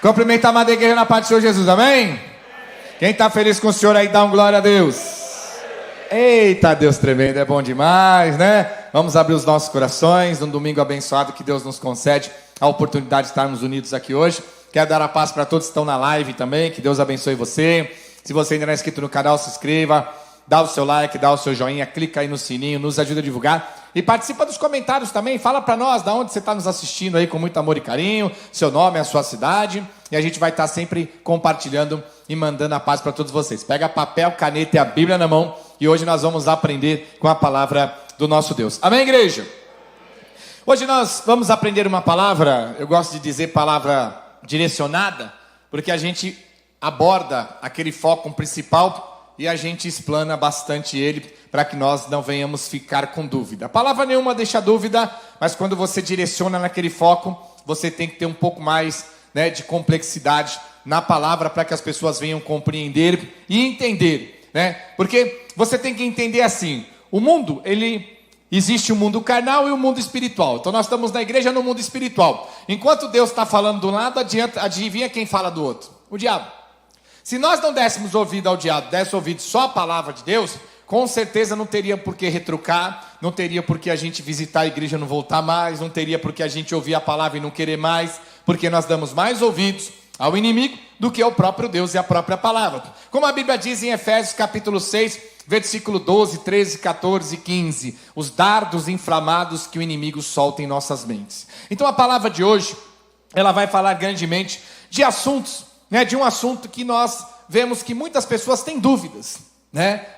Cumprimenta a amada igreja na paz do Senhor Jesus, amém? Quem está feliz com o Senhor aí, dá um glória a Deus. Eita, Deus tremendo, é bom demais, né? Vamos abrir os nossos corações num domingo abençoado que Deus nos concede a oportunidade de estarmos unidos aqui hoje. Quero dar a paz para todos que estão na live também, que Deus abençoe você. Se você ainda não é inscrito no canal, se inscreva, dá o seu like, dá o seu joinha, clica aí no sininho, nos ajuda a divulgar. E participa dos comentários também, fala para nós de onde você está nos assistindo aí com muito amor e carinho, seu nome, a sua cidade. E a gente vai estar sempre compartilhando e mandando a paz para todos vocês. Pega papel, caneta e a Bíblia na mão. E hoje nós vamos aprender com a palavra do nosso Deus. Amém, igreja? Hoje nós vamos aprender uma palavra, eu gosto de dizer palavra direcionada, porque a gente aborda aquele foco principal e a gente explana bastante ele para que nós não venhamos ficar com dúvida. A palavra nenhuma deixa dúvida, mas quando você direciona naquele foco, você tem que ter um pouco mais, de complexidade na palavra para que as pessoas venham compreender e entender, Porque você tem que entender assim, o mundo, existe o mundo carnal e o mundo espiritual. Então nós estamos na igreja no mundo espiritual. Enquanto Deus está falando do lado, adivinha quem fala do outro? O diabo. Se nós não dessemos ouvido ao diabo, desse ouvido só a palavra de Deus, com certeza não teria por que retrucar, não teria por que a gente visitar a igreja e não voltar mais, não teria por que a gente ouvir a palavra e não querer mais, porque nós damos mais ouvidos ao inimigo do que ao próprio Deus e à própria palavra. Como a Bíblia diz em Efésios capítulo 6, versículo 12, 13, 14 e 15, os dardos inflamados que o inimigo solta em nossas mentes. Então a palavra de hoje, ela vai falar grandemente de assuntos, de um assunto que nós vemos que muitas pessoas têm dúvidas,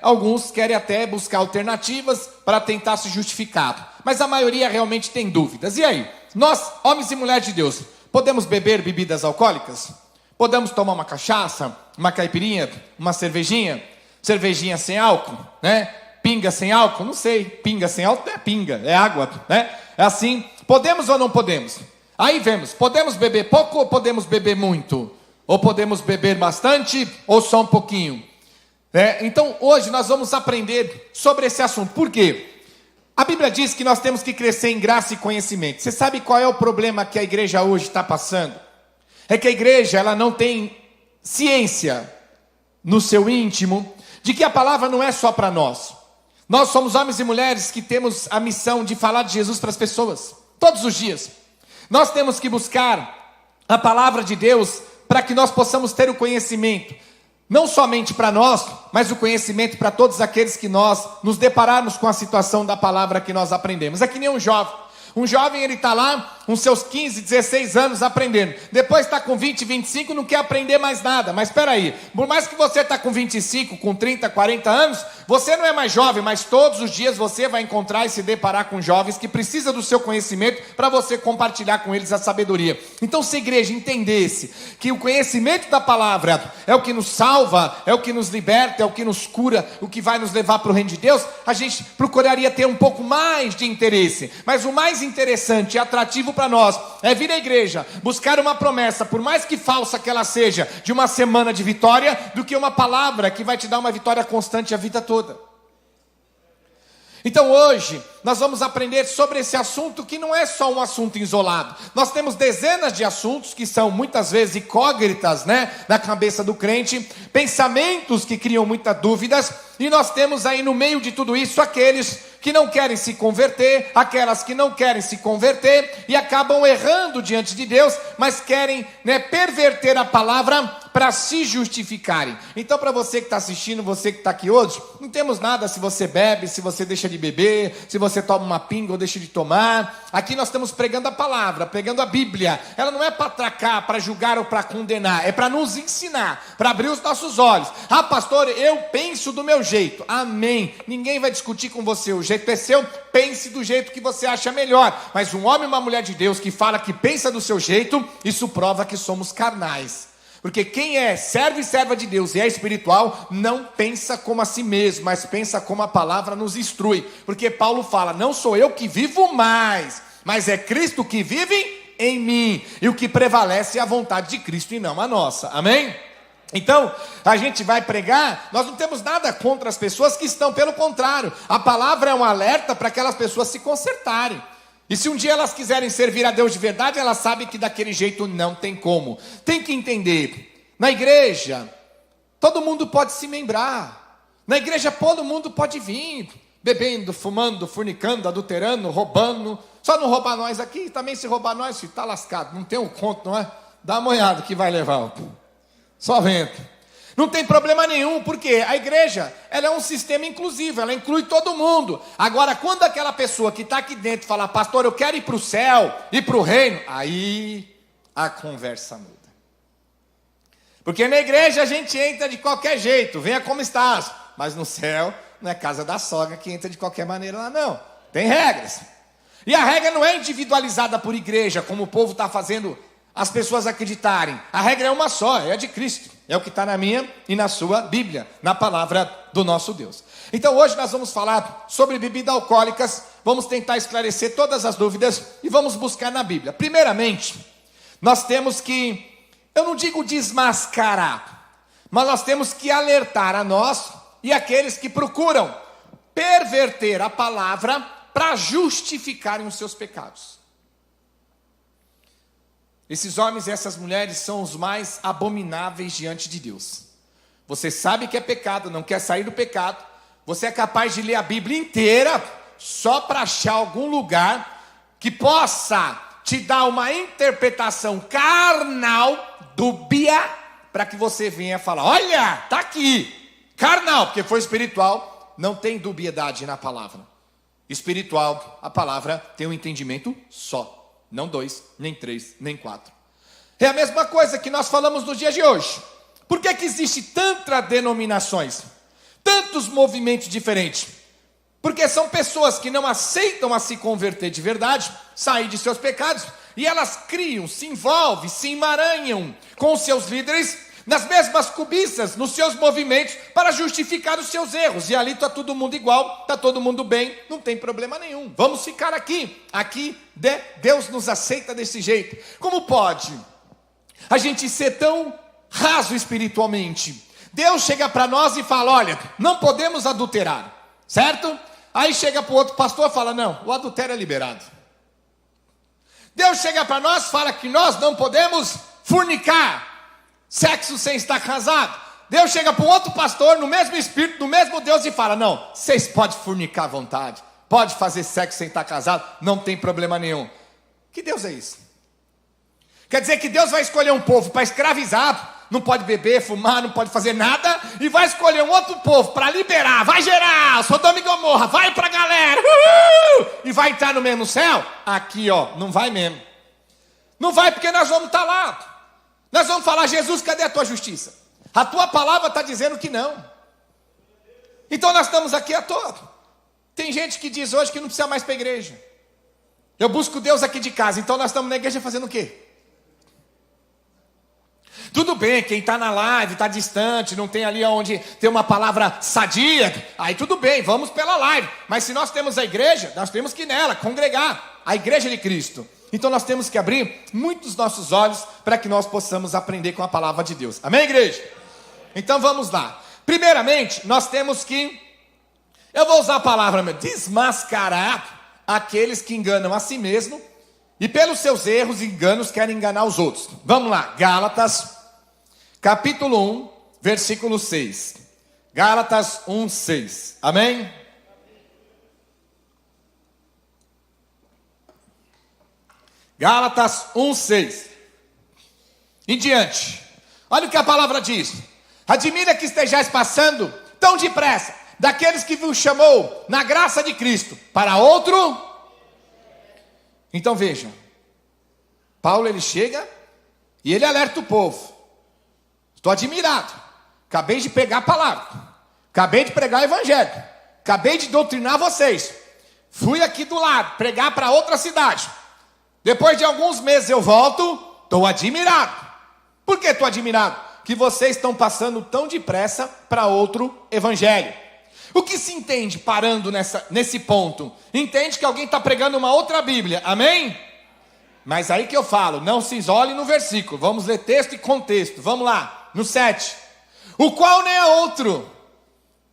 Alguns querem até buscar alternativas para tentar se justificar, mas a maioria realmente tem dúvidas. E aí, nós, homens e mulheres de Deus, podemos beber bebidas alcoólicas? Podemos tomar uma cachaça, uma caipirinha, uma cervejinha sem álcool, Pinga sem álcool? Não sei, pinga sem álcool não é pinga, é água, É assim, podemos ou não podemos? Aí vemos, podemos beber pouco ou podemos beber muito? Ou podemos beber bastante ou só um pouquinho? Então hoje nós vamos aprender sobre esse assunto. Por quê? A Bíblia diz que nós temos que crescer em graça e conhecimento. Você sabe qual é o problema que a igreja hoje está passando? É que a igreja ela não tem ciência no seu íntimo de que a palavra não é só para nós. Nós somos homens e mulheres que temos a missão de falar de Jesus para as pessoas, todos os dias. Nós temos que buscar a palavra de Deus para que nós possamos ter o conhecimento, não somente para nós, mas o conhecimento para todos aqueles que nós nos depararmos com a situação da palavra que nós aprendemos. É que nem um jovem ele está lá com seus 15, 16 anos aprendendo. Depois está com 20, 25, não quer aprender mais nada. Mas espera aí, por mais que você está com 25, com 30, 40 anos, você não é mais jovem, mas todos os dias você vai encontrar e se deparar com jovens que precisam do seu conhecimento para você compartilhar com eles a sabedoria. Então se a igreja entendesse que o conhecimento da palavra é o que nos salva, é o que nos liberta, é o que nos cura, o que vai nos levar para o reino de Deus, a gente procuraria ter um pouco mais de interesse. Mas o mais interessante e atrativo para nós é vir à igreja, buscar uma promessa, por mais que falsa que ela seja, de uma semana de vitória, do que uma palavra que vai te dar uma vitória constante a vida toda. Então hoje nós vamos aprender sobre esse assunto que não é só um assunto isolado. Nós temos dezenas de assuntos que são muitas vezes incógnitas, na cabeça do crente, pensamentos que criam muitas dúvidas, e nós temos aí no meio de tudo isso aqueles que não querem se converter, aquelas que não querem se converter e acabam errando diante de Deus, mas querem perverter a palavra para se justificarem. Então para você que está assistindo, você que está aqui hoje, não temos nada se você bebe, se você deixa de beber, se você toma uma pinga ou deixa de tomar. Aqui nós estamos pregando a palavra, pregando a Bíblia. Ela não é para atracar, para julgar ou para condenar, é para nos ensinar, para abrir os nossos olhos. Ah, pastor, eu penso do meu jeito. Amém. Ninguém vai discutir com você, o jeito é seu, pense do jeito que você acha melhor. Mas um homem e uma mulher de Deus que fala que pensa do seu jeito, isso prova que somos carnais. Porque quem é servo e serva de Deus e é espiritual, não pensa como a si mesmo, mas pensa como a palavra nos instrui. Porque Paulo fala, não sou eu que vivo mais, mas é Cristo que vive em mim. E o que prevalece é a vontade de Cristo e não a nossa. Amém? Então, a gente vai pregar, nós não temos nada contra as pessoas que estão, pelo contrário, a palavra é um alerta para aquelas pessoas se consertarem. E se um dia elas quiserem servir a Deus de verdade, elas sabem que daquele jeito não tem como. Tem que entender, na igreja, todo mundo pode se membrar. Na igreja todo mundo pode vir, bebendo, fumando, fornicando, adulterando, roubando. Só não roubar nós aqui, também se roubar nós, está lascado. Não tem um conto, não é? Dá uma olhada que vai levar. Só vento. Não tem problema nenhum, porque a igreja, ela é um sistema inclusivo, ela inclui todo mundo. Agora, quando aquela pessoa que está aqui dentro fala, pastor, eu quero ir para o céu, ir para o reino, aí a conversa muda. Porque na igreja a gente entra de qualquer jeito, venha como estás. Mas no céu, não é casa da sogra que entra de qualquer maneira lá não. Tem regras. E a regra não é individualizada por igreja, como o povo está fazendo as pessoas acreditarem. A regra é uma só, é a de Cristo. É o que está na minha e na sua Bíblia, na palavra do nosso Deus. Então hoje nós vamos falar sobre bebidas alcoólicas, vamos tentar esclarecer todas as dúvidas e vamos buscar na Bíblia. Primeiramente, nós temos que, eu não digo desmascarar, mas nós temos que alertar a nós e aqueles que procuram perverter a palavra para justificarem os seus pecados. Esses homens e essas mulheres são os mais abomináveis diante de Deus. Você sabe que é pecado, não quer sair do pecado. Você é capaz de ler a Bíblia inteira só para achar algum lugar que possa te dar uma interpretação carnal, dúbia, para que você venha falar, olha, está aqui, carnal, porque foi espiritual, não tem dubiedade na palavra. Espiritual, a palavra tem um entendimento só. Não 2, nem 3, nem 4. É a mesma coisa que nós falamos nos dias de hoje. Por que existe tantas denominações? Tantos movimentos diferentes? Porque são pessoas que não aceitam a se converter de verdade, sair de seus pecados, e elas criam, se envolvem, se emaranham com os seus líderes, nas mesmas cobiças, nos seus movimentos, para justificar os seus erros. E ali está todo mundo igual, está todo mundo bem, não tem problema nenhum. Vamos ficar aqui. Aqui Deus nos aceita desse jeito. Como pode a gente ser tão raso espiritualmente? Deus chega para nós e fala, olha, não podemos adulterar, certo? Aí chega para o outro pastor e fala, não, o adultério é liberado. Deus chega para nós e fala que nós não podemos fornicar, sexo sem estar casado. Deus chega para um outro pastor, no mesmo espírito, no mesmo Deus, e fala, não, vocês podem fornicar à vontade, pode fazer sexo sem estar casado, não tem problema nenhum. Que Deus é isso? Quer dizer que Deus vai escolher um povo para escravizar, não pode beber, fumar, não pode fazer nada, e vai escolher um outro povo para liberar, vai gerar, Sodoma e Gomorra, vai para a galera, e vai entrar no mesmo céu? Aqui ó, não vai mesmo. Não vai porque nós vamos estar lá. Nós vamos falar, Jesus, cadê a tua justiça? A tua palavra está dizendo que não. Então nós estamos aqui à toa. Tem gente que diz hoje que não precisa mais para a igreja. Eu busco Deus aqui de casa, então nós estamos na igreja fazendo o quê? Tudo bem, quem está na live, está distante, não tem ali onde tem uma palavra sadia, aí tudo bem, vamos pela live. Mas se nós temos a igreja, nós temos que ir nela, congregar, a igreja de Cristo. Então nós temos que abrir muitos nossos olhos para que nós possamos aprender com a palavra de Deus. Amém, igreja? Então vamos lá. Primeiramente, nós temos que, eu vou usar a palavra desmascarar aqueles que enganam a si mesmo e pelos seus erros e enganos querem enganar os outros. Vamos lá, Gálatas, capítulo 1, versículo 6. Gálatas 1, 6. Amém? Gálatas 1:6. Em diante. Olha o que a palavra diz. Admira que estejais passando tão depressa daqueles que vos chamou na graça de Cristo para outro. Então veja. Paulo ele chega e ele alerta o povo. Estou admirado. Acabei de pegar a palavra. Acabei de pregar o evangelho. Acabei de doutrinar vocês. Fui aqui do lado pregar para outra cidade. Depois de alguns meses eu volto, estou admirado. Por que estou admirado? Que vocês estão passando tão depressa para outro evangelho. O que se entende parando nesse ponto? Entende que alguém está pregando uma outra Bíblia, amém? Mas aí que eu falo, não se isole no versículo, vamos ler texto e contexto. Vamos lá, no 7. O qual nem é outro.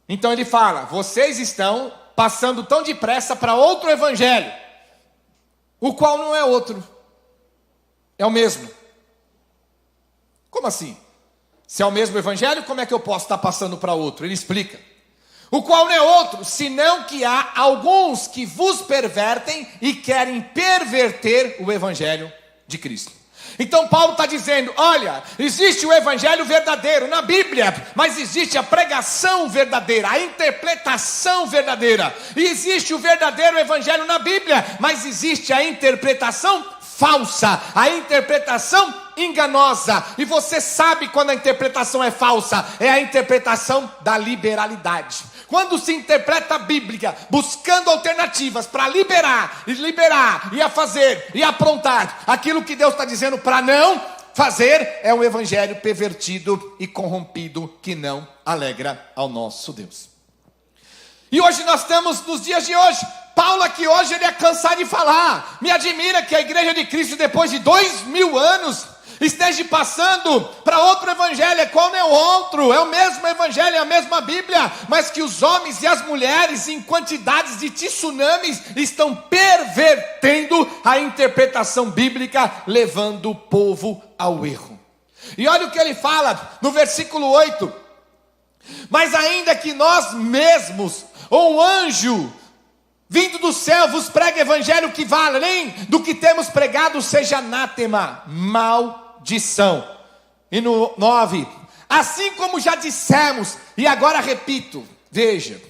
Então ele fala, vocês estão passando tão depressa para outro evangelho. o qual não é outro, é o mesmo. Como assim? Se é o mesmo evangelho, como é que eu posso estar passando para outro? Ele explica. O qual não é outro, senão que há alguns que vos pervertem e querem perverter o evangelho de Cristo. Então Paulo está dizendo, olha, existe o evangelho verdadeiro na Bíblia, mas existe a pregação verdadeira, a interpretação verdadeira. E existe o verdadeiro evangelho na Bíblia, mas existe a interpretação falsa, a interpretação enganosa. E você sabe quando a interpretação é falsa, é a interpretação da liberalidade. Quando se interpreta a Bíblia buscando alternativas para liberar e a fazer e aprontar aquilo que Deus está dizendo para não fazer, é um evangelho pervertido e corrompido que não alegra ao nosso Deus. E hoje nós estamos nos dias de hoje. Paulo aqui hoje ele é cansado de falar. Me admira que a igreja de Cristo, depois de 2000 anos, esteja passando para outro evangelho. Qual não é o outro? É o mesmo evangelho, é a mesma Bíblia, mas que os homens e as mulheres, em quantidades de tsunamis, estão pervertendo a interpretação bíblica, levando o povo ao erro. E olha o que ele fala no versículo 8: mas ainda que nós mesmos, ou um anjo vindo do céu vos prega evangelho que vale além do que temos pregado, seja anátema, maldição. E no 9, assim como já dissemos, e agora repito, veja,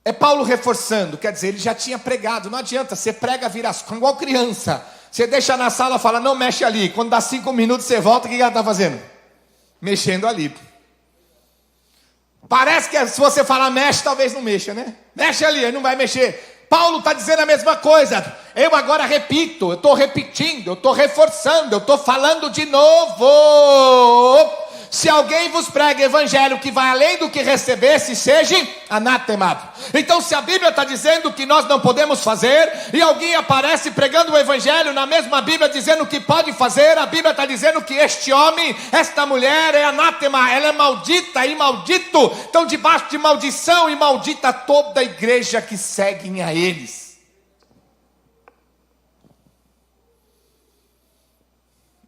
é Paulo reforçando, quer dizer, ele já tinha pregado, não adianta, você prega, vira as costas, igual criança, você deixa na sala, fala, não mexe ali, quando dá 5 minutos você volta, o que ela está fazendo? Mexendo ali. Parece que se você falar mexe, talvez não mexa, né? Mexe ali, ele não vai mexer. Paulo está dizendo a mesma coisa. Eu agora repito, eu estou repetindo, eu estou reforçando, eu estou falando de novo. Se alguém vos prega evangelho que vai além do que recebesse, seja anátema. Então se a Bíblia está dizendo que nós não podemos fazer, e alguém aparece pregando o evangelho na mesma Bíblia dizendo que pode fazer, a Bíblia está dizendo que este homem, esta mulher é anátema, ela é maldita e maldito, estão debaixo de maldição, e maldita toda a igreja que seguem a eles.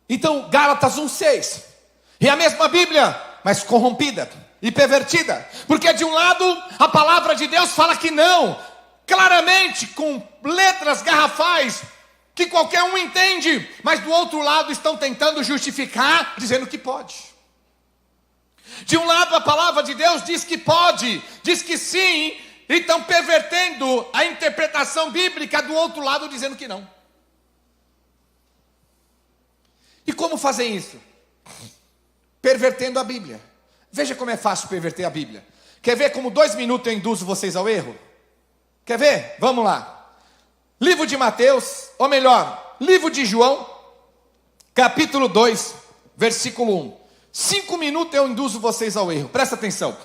Então Gálatas 1:6, e a mesma Bíblia, mas corrompida e pervertida, porque de um lado a palavra de Deus fala que não, claramente, com letras garrafais, que qualquer um entende, mas do outro lado estão tentando justificar, dizendo que pode. De um lado a palavra de Deus diz que pode, diz que sim, e estão pervertendo a interpretação bíblica, do outro lado dizendo que não. E como fazem isso? Pervertendo a Bíblia. Veja como é fácil perverter a Bíblia. Quer ver como 2 minutos eu induzo vocês ao erro? Quer ver? Vamos lá. Livro de Mateus, ou melhor, livro de João, capítulo 2, versículo 1. 5 minutos eu induzo vocês ao erro. Presta atenção.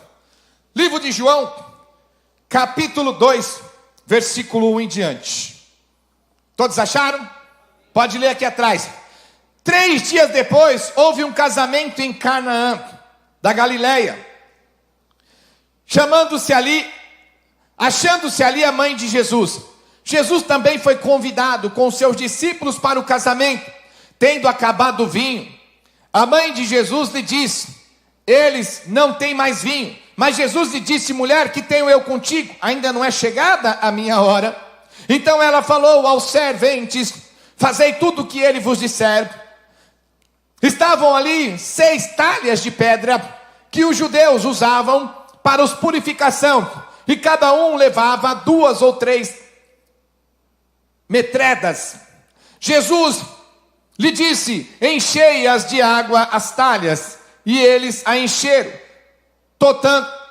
Livro de João, capítulo 2, versículo 1 em diante. Todos acharam? Pode ler aqui atrás. 3 dias depois, houve um casamento em Canaã, da Galileia. Achando-se ali a mãe de Jesus. Jesus também foi convidado com seus discípulos para o casamento. Tendo acabado o vinho, a mãe de Jesus lhe disse, eles não têm mais vinho. Mas Jesus lhe disse, mulher, que tenho eu contigo? Ainda não é chegada a minha hora. Então ela falou aos serventes, fazei tudo o que ele vos disser. Estavam ali 6 talhas de pedra que os judeus usavam para os purificação, e cada um levava 2 ou 3 metredas. Jesus lhe disse, enchei-as de água as talhas, e eles a encheram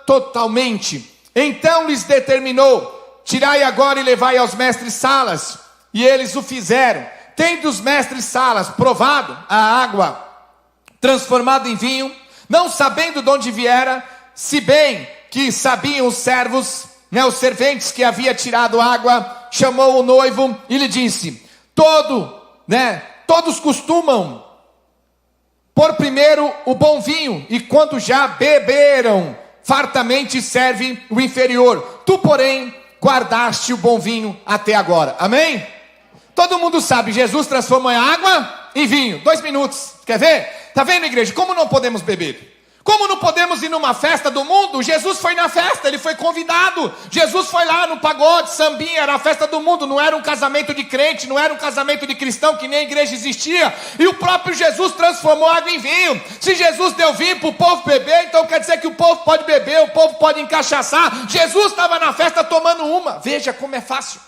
totalmente. Então lhes determinou, tirai agora e levai aos mestres salas, e eles o fizeram. Tendo os mestres salas provado a água transformada em vinho, não sabendo de onde viera, se bem que sabiam os servos, os serventes que havia tirado água, chamou o noivo e lhe disse, todos costumam pôr primeiro o bom vinho, e quando já beberam fartamente serve o inferior. Tu, porém, guardaste o bom vinho até agora. Amém? Todo mundo sabe, Jesus transformou a água em vinho. 2 minutos. Quer ver? Está vendo, igreja? Como não podemos beber? Como não podemos ir numa festa do mundo? Jesus foi na festa, ele foi convidado. Jesus foi lá no pagode, sambinha, era a festa do mundo. Não era um casamento de crente, não era um casamento de cristão, que nem a igreja existia. E o próprio Jesus transformou água em vinho. Se Jesus deu vinho para o povo beber, então quer dizer que o povo pode beber, o povo pode encaixaçar. Jesus estava na festa tomando uma. Veja como é fácil.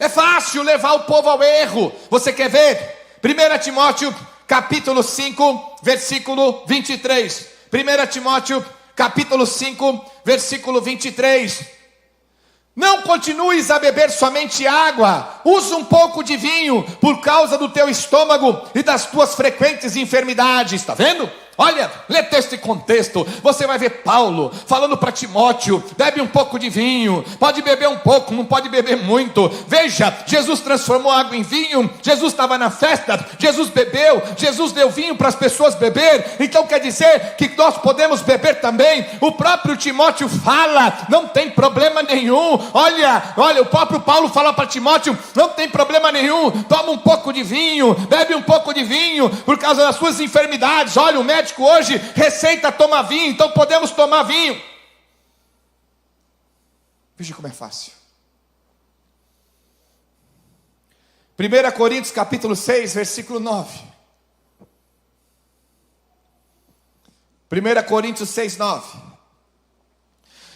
É fácil levar o povo ao erro. Você quer ver? 1 Timóteo capítulo 5, versículo 23. 1 Timóteo, capítulo 5, versículo 23. Não continues a beber somente água, usa um pouco de vinho, por causa do teu estômago e das tuas frequentes enfermidades. Está vendo? Olha, lê texto e contexto, você vai ver Paulo falando para Timóteo, bebe um pouco de vinho, pode beber um pouco, não pode beber muito. Veja, Jesus transformou água em vinho, Jesus estava na festa, Jesus bebeu, Jesus deu vinho para as pessoas beber, então quer dizer que nós podemos beber também. O próprio Timóteo fala, não tem problema nenhum. Olha, o próprio Paulo fala para Timóteo, não tem problema nenhum, toma um pouco de vinho, bebe um pouco de vinho, por causa das suas enfermidades. Olha, o médico hoje receita tomar vinho, então podemos tomar vinho. Veja como é fácil. 1 Coríntios capítulo 6, versículo 9. 1 Coríntios 6, 9.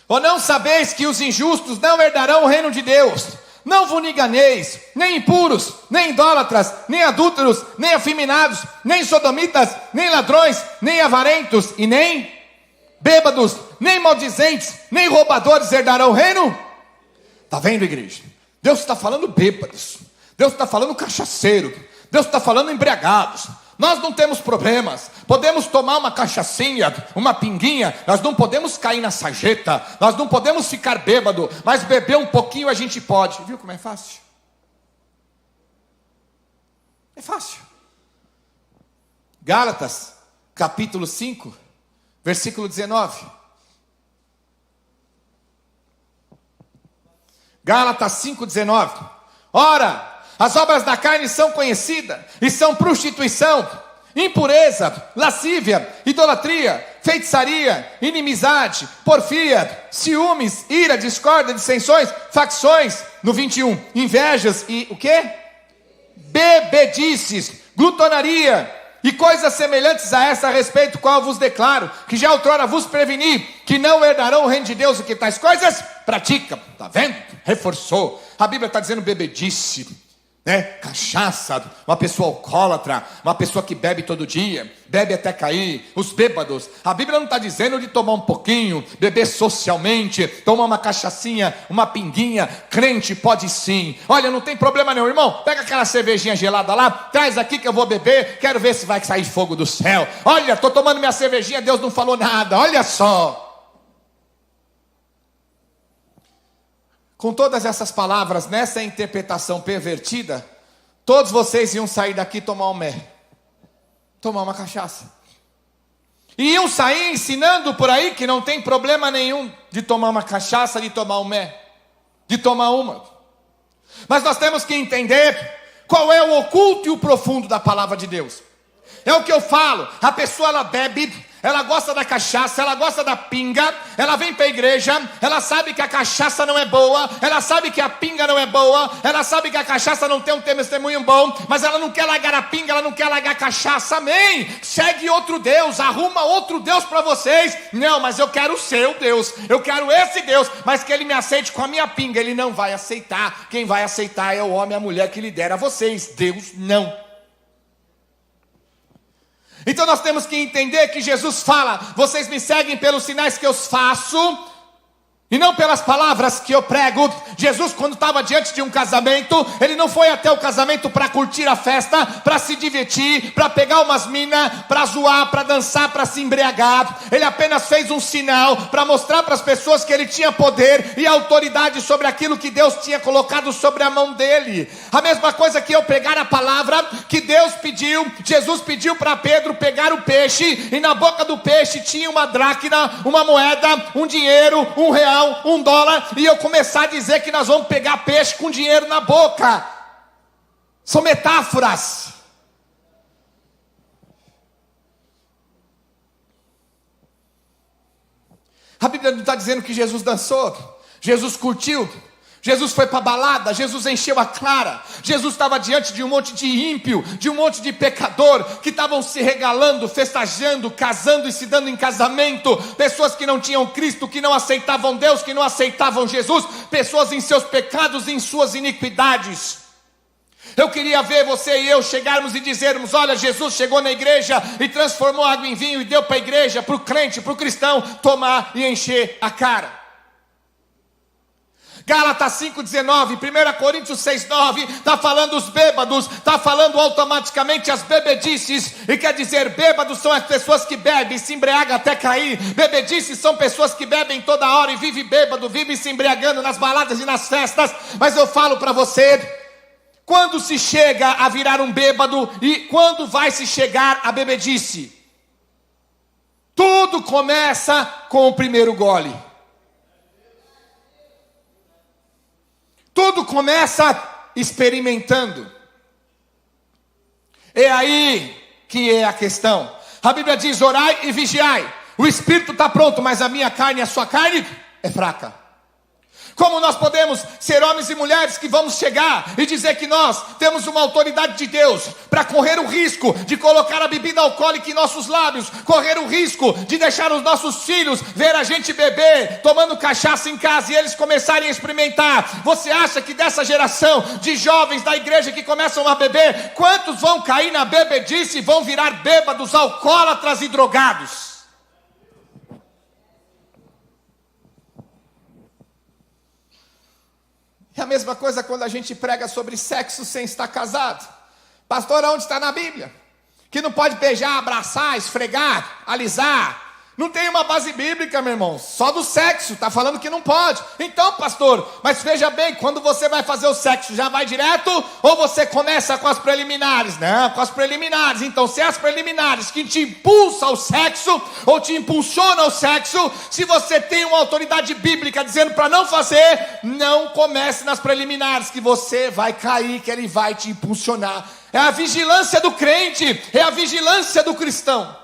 Ou não sabeis que os injustos não herdarão o reino de Deus? Não vos enganeis, nem impuros, nem idólatras, nem adúlteros, nem afeminados, nem sodomitas, nem ladrões, nem avarentos, e nem bêbados, nem maldizentes, nem roubadores herdarão o reino. Está vendo, igreja? Deus está falando bêbados, Deus está falando cachaceiro, Deus está falando embriagados. Nós não temos problemas, podemos tomar uma cachaçinha, uma pinguinha, nós não podemos cair na sarjeta, nós não podemos ficar bêbado, mas beber um pouquinho a gente pode. Viu como é fácil? É fácil. Gálatas, capítulo 5, versículo 19. Gálatas 5, 19. Ora, as obras da carne são conhecidas, e são prostituição, impureza, lascívia, idolatria, feitiçaria, inimizade, porfia, ciúmes, ira, discórdia, dissensões, facções. No 21, invejas e o quê? Bebedices, glutonaria e coisas semelhantes a essa, a respeito qual vos declaro, que já outrora vos preveni, que não herdarão o reino de Deus, o que tais coisas praticam. Está vendo? Reforçou. A Bíblia está dizendo bebedice, cachaça, uma pessoa alcoólatra, uma pessoa que bebe todo dia, bebe até cair, os bêbados. A Bíblia não está dizendo de tomar um pouquinho, beber socialmente, tomar uma cachaçinha, uma pinguinha. Crente pode sim. Olha, não tem problema nenhum, irmão, pega aquela cervejinha gelada lá, traz aqui que eu vou beber, quero ver se vai sair fogo do céu. Olha, estou tomando minha cervejinha, Deus não falou nada, olha só. Com todas essas palavras, nessa interpretação pervertida, todos vocês iam sair daqui e tomar um mé, tomar uma cachaça. E iam sair ensinando por aí que não tem problema nenhum de tomar uma cachaça, de tomar um mé, de tomar uma. Mas nós temos que entender qual é o oculto e o profundo da palavra de Deus. É o que eu falo, a pessoa ela bebe, ela gosta da cachaça, ela gosta da pinga, ela vem para a igreja, ela sabe que a cachaça não é boa, ela sabe que a pinga não é boa, ela sabe que a cachaça não tem um testemunho bom, mas ela não quer largar a pinga, ela não quer largar a cachaça, amém? Segue outro Deus, arruma outro Deus para vocês. Não, mas eu quero o seu Deus, eu quero esse Deus, mas que ele me aceite com a minha pinga. Ele não vai aceitar, quem vai aceitar é o homem e a mulher que lidera vocês, Deus não. Então nós temos que entender que Jesus fala, vocês me seguem pelos sinais que eu faço, e não pelas palavras que eu prego. Jesus, quando estava diante de um casamento, ele não foi até o casamento para curtir a festa, para se divertir, para pegar umas minas, para zoar, para dançar, para se embriagar. Ele apenas fez um sinal para mostrar para as pessoas que ele tinha poder e autoridade sobre aquilo que Deus tinha colocado sobre a mão dele. A mesma coisa que eu pregar a palavra que Deus pediu, Jesus pediu para Pedro pegar o peixe, e na boca do peixe tinha uma dracma, uma moeda, um dinheiro, R$1, $1, e eu começar a dizer que nós vamos pegar peixe com dinheiro na boca. São metáforas. A Bíblia não está dizendo que Jesus dançou, Jesus curtiu, Jesus foi para a balada, Jesus encheu a cara, Jesus estava diante de um monte de ímpio, de um monte de pecador, que estavam se regalando, festejando, casando e se dando em casamento, pessoas que não tinham Cristo, que não aceitavam Deus, que não aceitavam Jesus, pessoas em seus pecados e em suas iniquidades. Eu queria ver você e eu chegarmos e dizermos: olha, Jesus chegou na igreja e transformou água em vinho e deu para a igreja, para o crente, para o cristão tomar e encher a cara. Gálatas 5,19, 1 Coríntios 6,9, está falando os bêbados, está falando automaticamente as bebedices, e quer dizer, bêbados são as pessoas que bebem, se embriagam até cair, bebedices são pessoas que bebem toda hora e vivem bêbado, vivem se embriagando nas baladas e nas festas. Mas eu falo para você, quando se chega a virar um bêbado e quando vai se chegar a bebedice? Tudo começa com o primeiro gole. Tudo começa experimentando. É aí que é a questão. A Bíblia diz: orai e vigiai. O espírito está pronto, mas a minha carne, a sua carne é fraca. Como nós podemos ser homens e mulheres que vamos chegar e dizer que nós temos uma autoridade de Deus para correr o risco de colocar a bebida alcoólica em nossos lábios, correr o risco de deixar os nossos filhos ver a gente beber, tomando cachaça em casa e eles começarem a experimentar? Você acha que dessa geração de jovens da igreja que começam a beber, quantos vão cair na bebedice e vão virar bêbados, alcoólatras e drogados? É a mesma coisa quando a gente prega sobre sexo sem estar casado. Pastor, onde está na Bíblia? Que não pode beijar, abraçar, esfregar, alisar. Não tem uma base bíblica, meu irmão. Só do sexo, está falando que não pode. Então, pastor, mas veja bem, quando você vai fazer o sexo, já vai direto? Ou você começa com as preliminares? Não, com as preliminares. Então, se é as preliminares que te impulsam ao sexo, ou te impulsionam ao sexo, se você tem uma autoridade bíblica dizendo para não fazer, não comece nas preliminares, que você vai cair, que ele vai te impulsionar. É a vigilância do crente, é a vigilância do cristão.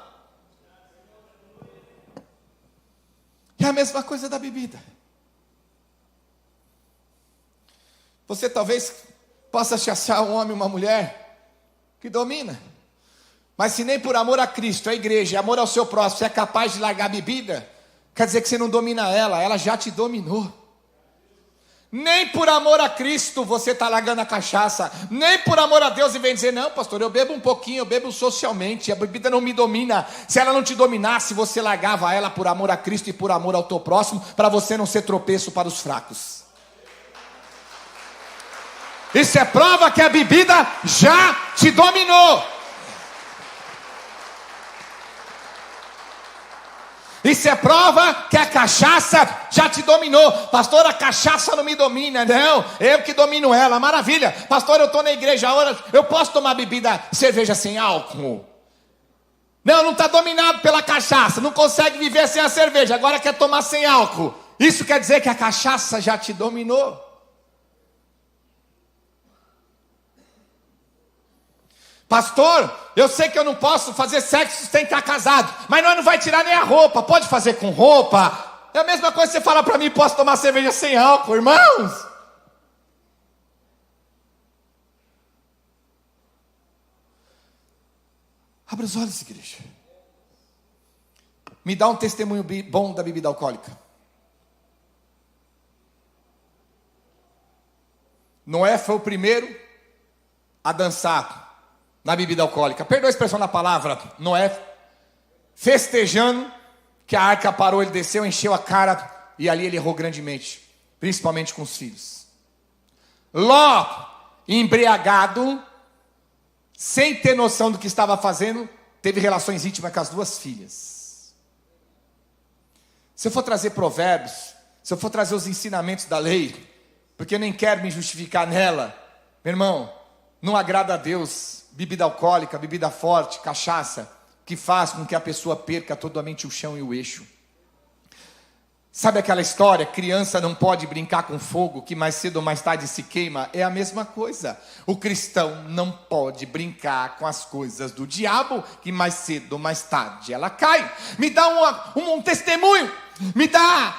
É a mesma coisa da bebida. Você talvez possa se achar um homem, uma mulher que domina. Mas se nem por amor a Cristo, a igreja, amor ao seu próximo, você é capaz de largar a bebida, quer dizer que você não domina ela já te dominou. Nem por amor a Cristo você está largando a cachaça, nem por amor a Deus, e vem dizer: não, pastor, eu bebo um pouquinho, eu bebo socialmente, a bebida não me domina. Se ela não te dominasse, você largava ela por amor a Cristo e por amor ao teu próximo, para você não ser tropeço para os fracos. Isso é prova que a bebida já te dominou. Isso é prova que a cachaça já te dominou. Pastor, a cachaça não me domina. Não, eu que domino ela. Maravilha. Pastor, eu estou na igreja agora, eu posso tomar bebida, cerveja sem álcool? Não está dominado pela cachaça, não consegue viver sem a cerveja, agora quer tomar sem álcool. Isso quer dizer que a cachaça já te dominou. Pastor, eu sei que eu não posso fazer sexo sem estar casado, mas nós não vai tirar nem a roupa, pode fazer com roupa. É a mesma coisa que você fala para mim: posso tomar cerveja sem álcool, irmãos? Abra os olhos, igreja. Me dá um testemunho bom da bebida alcoólica. Noé foi o primeiro a dançar na bebida alcoólica. Perdoa a expressão da palavra. Noé, festejando que a arca parou, ele desceu, encheu a cara, e ali ele errou grandemente, principalmente com os filhos. Ló, embriagado, sem ter noção do que estava fazendo, teve relações íntimas com as duas filhas. Se eu for trazer provérbios, se eu for trazer os ensinamentos da lei, porque eu nem quero me justificar nela, meu irmão, não agrada a Deus bebida alcoólica, bebida forte, cachaça, que faz com que a pessoa perca totalmente o chão e o eixo. Sabe aquela história, criança não pode brincar com fogo, que mais cedo ou mais tarde se queima? É a mesma coisa. O cristão não pode brincar com as coisas do diabo, que mais cedo ou mais tarde ela cai. Me dá um testemunho, me dá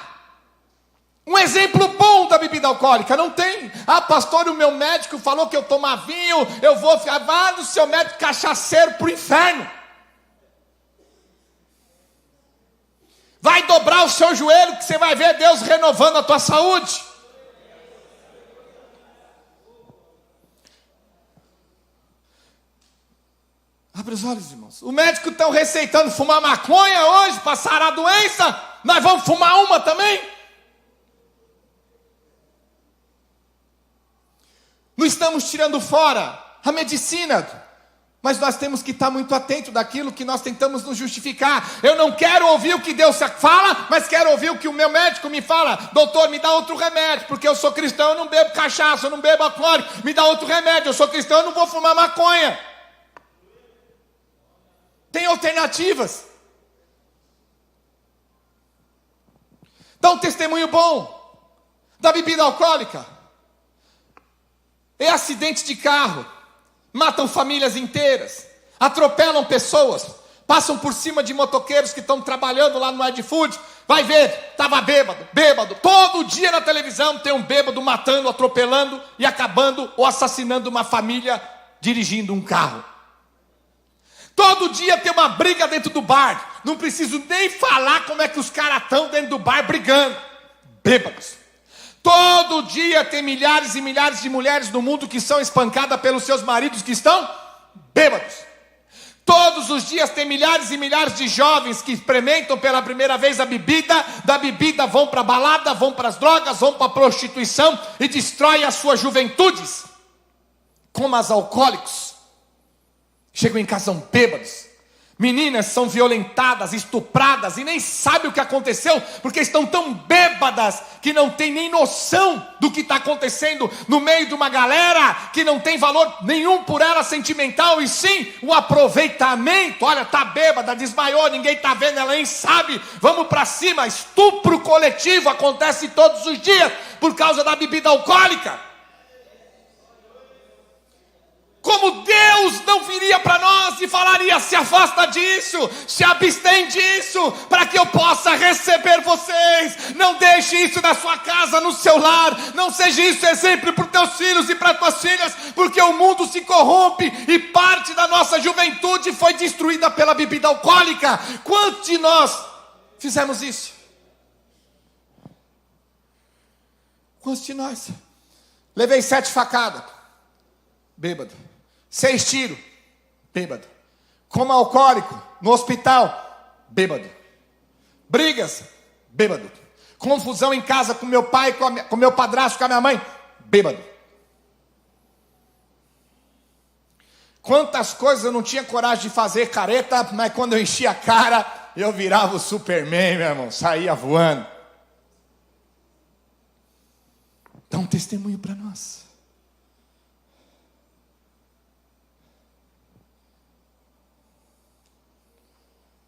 um exemplo bom da bebida alcoólica. Não tem. Ah, pastor, o meu médico falou que eu tomar vinho, eu vou ficar, vá no seu médico cachaceiro pro inferno. Vai dobrar o seu joelho que você vai ver Deus renovando a tua saúde. Abre os olhos, irmãos. O médico está receitando fumar maconha hoje para sarar a doença. Nós vamos fumar uma também? Não estamos tirando fora a medicina, mas nós temos que estar muito atentos daquilo que nós tentamos nos justificar. Eu não quero ouvir o que Deus fala, mas quero ouvir o que o meu médico me fala. Doutor, me dá outro remédio, porque eu sou cristão, eu não bebo cachaça, eu não bebo alcoólico. Me dá outro remédio, eu sou cristão, eu não vou fumar maconha. Tem alternativas. Dá um testemunho bom da bebida alcoólica. É acidente de carro. Matam famílias inteiras, atropelam pessoas, passam por cima de motoqueiros que estão trabalhando lá no iFood. Vai ver, estava bêbado. Todo dia na televisão tem um bêbado matando, atropelando e acabando ou assassinando uma família dirigindo um carro. Todo dia tem uma briga dentro do bar. Não preciso nem falar como é que os caras estão dentro do bar brigando. Bêbados. Todo dia tem milhares e milhares de mulheres no mundo que são espancadas pelos seus maridos que estão bêbados. Todos os dias tem milhares e milhares de jovens que experimentam pela primeira vez a bebida. Da bebida vão para a balada, vão para as drogas, vão para a prostituição e destroem as suas juventudes. Como as alcoólicos. Chegam em casa são bêbados. Meninas são violentadas, estupradas e nem sabem o que aconteceu, porque estão tão bêbadas que não tem nem noção do que está acontecendo no meio de uma galera que não tem valor nenhum por ela sentimental, e sim o aproveitamento. Olha, está bêbada, desmaiou, ninguém está vendo, ela nem sabe, vamos para cima. Estupro coletivo acontece todos os dias por causa da bebida alcoólica. Como Deus não viria para nós e falaria: se afasta disso, se abstém disso, para que eu possa receber vocês. Não deixe isso na sua casa, no seu lar. Não seja isso exemplo para os teus filhos e para as tuas filhas, porque o mundo se corrompe e parte da nossa juventude foi destruída pela bebida alcoólica. Quantos de nós fizemos isso? Quantos de nós? Levei 7 facadas, bêbado. 6 tiros, bêbado. Como alcoólico, no hospital, bêbado. Brigas, bêbado. Confusão em casa com meu pai, com meu padrasto, com a minha mãe, bêbado. Quantas coisas eu não tinha coragem de fazer careta, mas quando eu enchia a cara, eu virava o Superman, meu irmão, saía voando. Dá um testemunho para nós.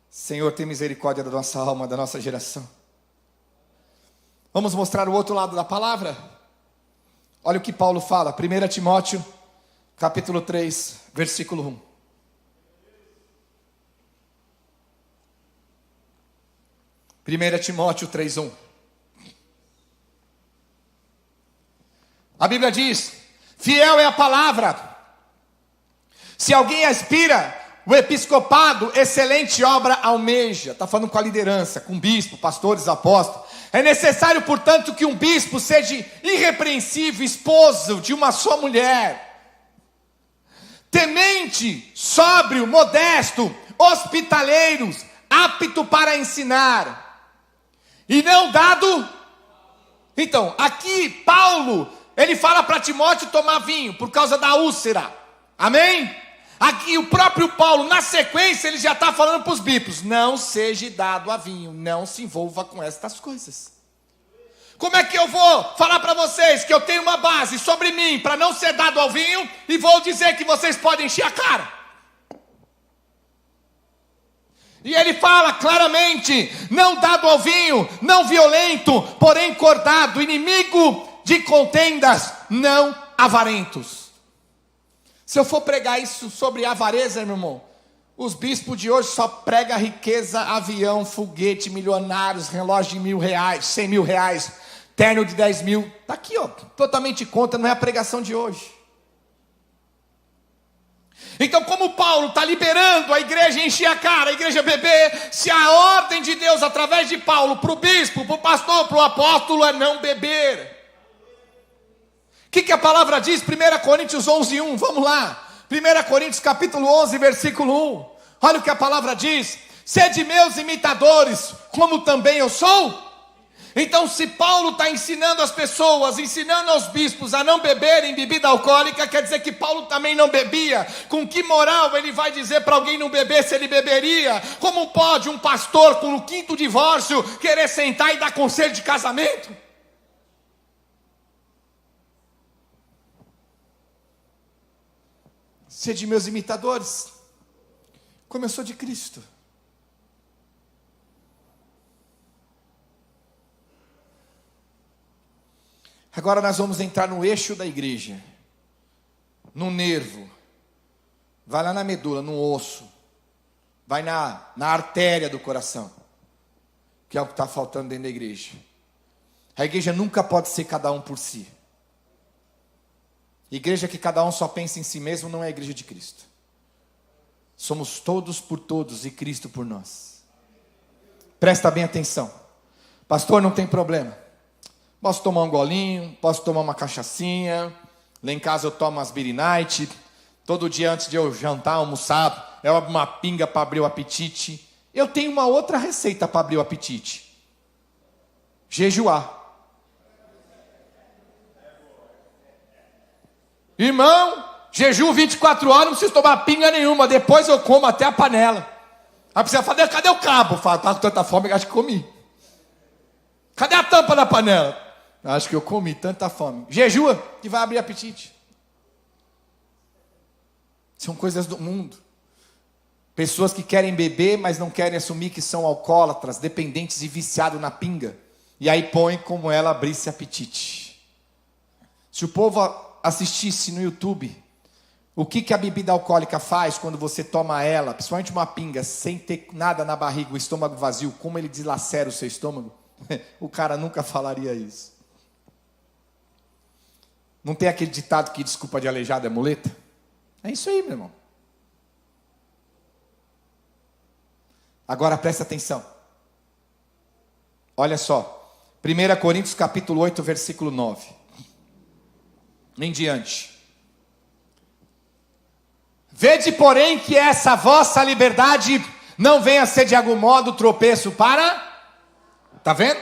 Senhor, tem misericórdia da nossa alma, da nossa geração. Vamos mostrar o outro lado da palavra? Olha o que Paulo fala, 1 Timóteo, capítulo 3, versículo 1. 1 Timóteo 3, 1. A Bíblia diz: fiel é a palavra. Se alguém aspira o episcopado, excelente obra almeja. Está falando com a liderança, com bispo, pastores, apóstolos. É necessário, portanto, que um bispo seja irrepreensível, esposo de uma só mulher, temente, sóbrio, modesto, hospitaleiros, apto para ensinar, e não dado. Então, aqui Paulo, ele fala para Timóteo tomar vinho, por causa da úlcera. Amém? Aqui o próprio Paulo, na sequência, ele já está falando para os bispos: não seja dado a vinho, não se envolva com estas coisas. Como é que eu vou falar para vocês que eu tenho uma base sobre mim para não ser dado ao vinho, e vou dizer que vocês podem encher a cara? E ele fala claramente: não dado ao vinho, não violento, porém cordado, inimigo de contendas, não avarentos. Se eu for pregar isso sobre avareza, meu irmão, os bispos de hoje só pregam riqueza, avião, foguete, milionários, relógio de R$1.000, R$100.000, terno de 10 mil. Está aqui, ó, totalmente contra, não é a pregação de hoje. Então, como Paulo está liberando a igreja encher a cara, a igreja beber, se a ordem de Deus através de Paulo para o bispo, para o pastor, para o apóstolo é não beber. O que a palavra diz? 1 Coríntios 11:1, vamos lá. 1 Coríntios capítulo 11, versículo 1. Olha o que a palavra diz: sede meus imitadores, como também eu sou. Então, se Paulo está ensinando as pessoas, ensinando aos bispos a não beberem bebida alcoólica, quer dizer que Paulo também não bebia. Com que moral ele vai dizer para alguém não beber se ele beberia? Como pode um pastor com o 5º divórcio querer sentar e dar conselho de casamento? Sede meus imitadores, como eu sou de Cristo. Agora nós vamos entrar no eixo da igreja, no nervo, vai lá na medula, no osso, vai na artéria do coração, que é o que está faltando dentro da igreja. A igreja nunca pode ser cada um por si. Igreja que cada um só pensa em si mesmo não é a igreja de Cristo. Somos todos por todos e Cristo por nós. Presta bem atenção. Pastor, não tem problema. Posso tomar um golinho, posso tomar uma cachaçinha. Lá em casa eu tomo umas Beer Night. Todo dia antes de eu jantar, almoçar, eu abro uma pinga para abrir o apetite. Eu tenho uma outra receita para abrir o apetite: jejuar. Irmão, jejum 24 horas, não preciso tomar pinga nenhuma. Depois eu como até a panela. Aí precisa falar: cadê o cabo? Fala: tá com tanta fome que acho que comi. Cadê a tampa da panela? Acho que eu comi, tanta fome. Jejua que vai abrir apetite. São coisas do mundo. Pessoas que querem beber, mas não querem assumir que são alcoólatras, dependentes e viciados na pinga. E aí põe como ela abrisse apetite. Se o povo assistisse no YouTube o que a bebida alcoólica faz quando você toma ela, principalmente uma pinga, sem ter nada na barriga, o estômago vazio, como ele dilacera o seu estômago, o cara nunca falaria isso. Não tem aquele ditado que desculpa de aleijado é muleta? É isso aí, meu irmão. Agora presta atenção. Olha só. 1 Coríntios capítulo 8, versículo 9. Em diante. Vede, porém, que essa vossa liberdade não venha a ser de algum modo tropeço para... Está vendo?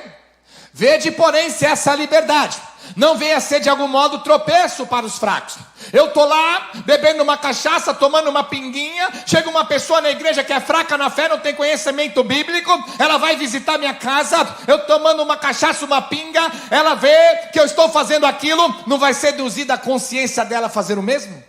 Vede, porém, se essa liberdade não venha a ser de algum modo tropeço para os fracos. Eu estou lá, bebendo uma cachaça, tomando uma pinguinha, chega uma pessoa na igreja que é fraca na fé, não tem conhecimento bíblico, ela vai visitar minha casa, eu tomando uma cachaça, uma pinga, ela vê que eu estou fazendo aquilo, não vai seduzir da consciência dela fazer o mesmo?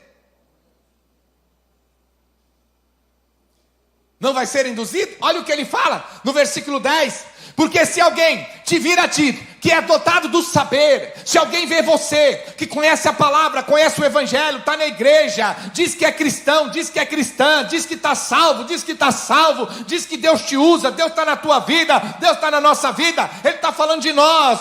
Não vai ser induzido? Olha o que ele fala no versículo 10. Porque se alguém te vir a ti, que é dotado do saber, se alguém vê você, que conhece a palavra, conhece o evangelho, está na igreja, diz que é cristão, diz que é cristã, diz que está salvo, diz que está salvo, diz que Deus te usa, Deus está na tua vida, Deus está na nossa vida, Ele está falando de nós.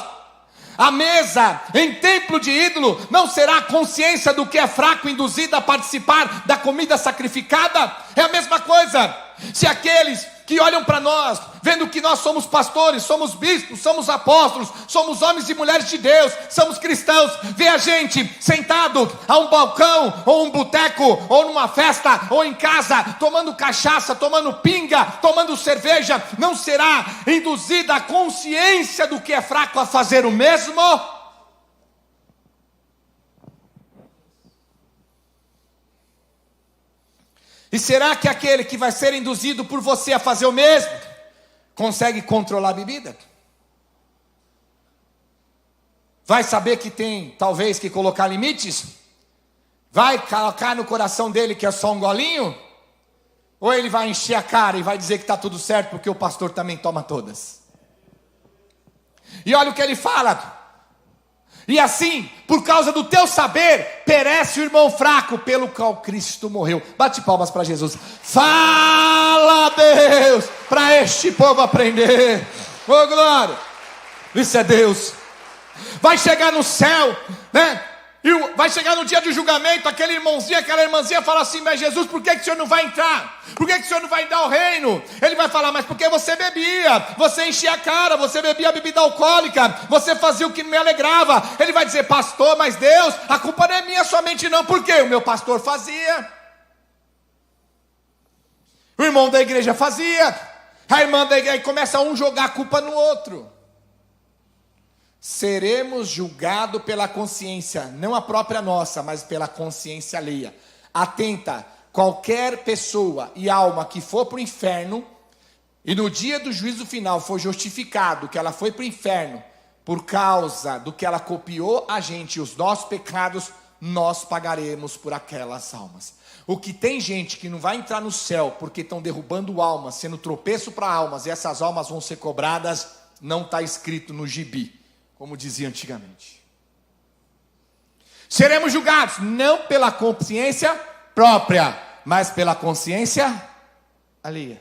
A mesa em templo de ídolo não será a consciência do que é fraco induzida a participar da comida sacrificada? É a mesma coisa. Se aqueles que olham para nós, vendo que nós somos pastores, somos bispos, somos apóstolos, somos homens e mulheres de Deus, somos cristãos, vê a gente sentado a um balcão, ou um boteco, ou numa festa, ou em casa, tomando cachaça, tomando pinga, tomando cerveja, não será induzida a consciência do que é fraco a fazer o mesmo? E será que aquele que vai ser induzido por você a fazer o mesmo, consegue controlar a bebida? Vai saber que tem, talvez, que colocar limites? Vai colocar no coração dele que é só um golinho? Ou ele vai encher a cara e vai dizer que está tudo certo porque o pastor também toma todas? E olha o que ele fala. E assim, por causa do teu saber, perece o irmão fraco pelo qual Cristo morreu. Bate palmas para Jesus. Fala, Deus, para este povo aprender. Ô glória, isso é Deus. Vai chegar no céu, né? E vai chegar no dia do julgamento, aquele irmãozinho, aquela irmãzinha fala assim: mas Jesus, por que o senhor não vai entrar? Por que o senhor não vai dar o reino? Ele vai falar: mas porque você bebia, você enchia a cara, você bebia bebida alcoólica, você fazia o que não me alegrava. Ele vai dizer: pastor, mas Deus, a culpa não é minha somente não. Por quê? O meu pastor fazia, o irmão da igreja fazia, a irmã da igreja, começa um jogar a culpa no outro. Seremos julgados pela consciência, não a própria nossa, mas pela consciência alheia. Atenta, qualquer pessoa e alma que for para o inferno, e no dia do juízo final for justificado que ela foi para o inferno, por causa do que ela copiou a gente, os nossos pecados, nós pagaremos por aquelas almas. O que tem gente que não vai entrar no céu, porque estão derrubando almas, sendo tropeço para almas, e essas almas vão ser cobradas, não está escrito no gibi. Como dizia antigamente. Seremos julgados não pela consciência própria, mas pela consciência alheia.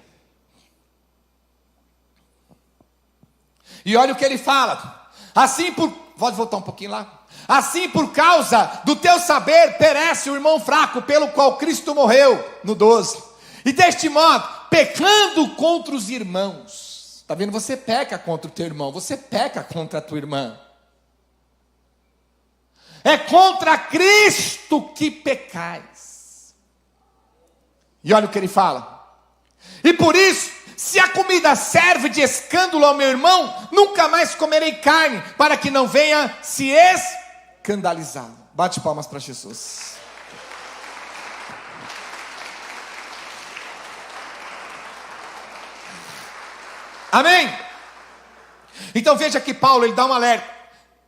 E olha o que ele fala. Assim pode voltar um pouquinho lá. Assim por causa do teu saber perece o irmão fraco pelo qual Cristo morreu, no 12. E deste modo, pecando contra os irmãos. Está vendo? Você peca contra o teu irmão, você peca contra a tua irmã. É contra Cristo que pecais. E olha o que ele fala. E por isso, se a comida serve de escândalo ao meu irmão, nunca mais comerei carne, para que não venha se escandalizar. Bate palmas para Jesus. Amém? Então veja que Paulo, ele dá um alerta.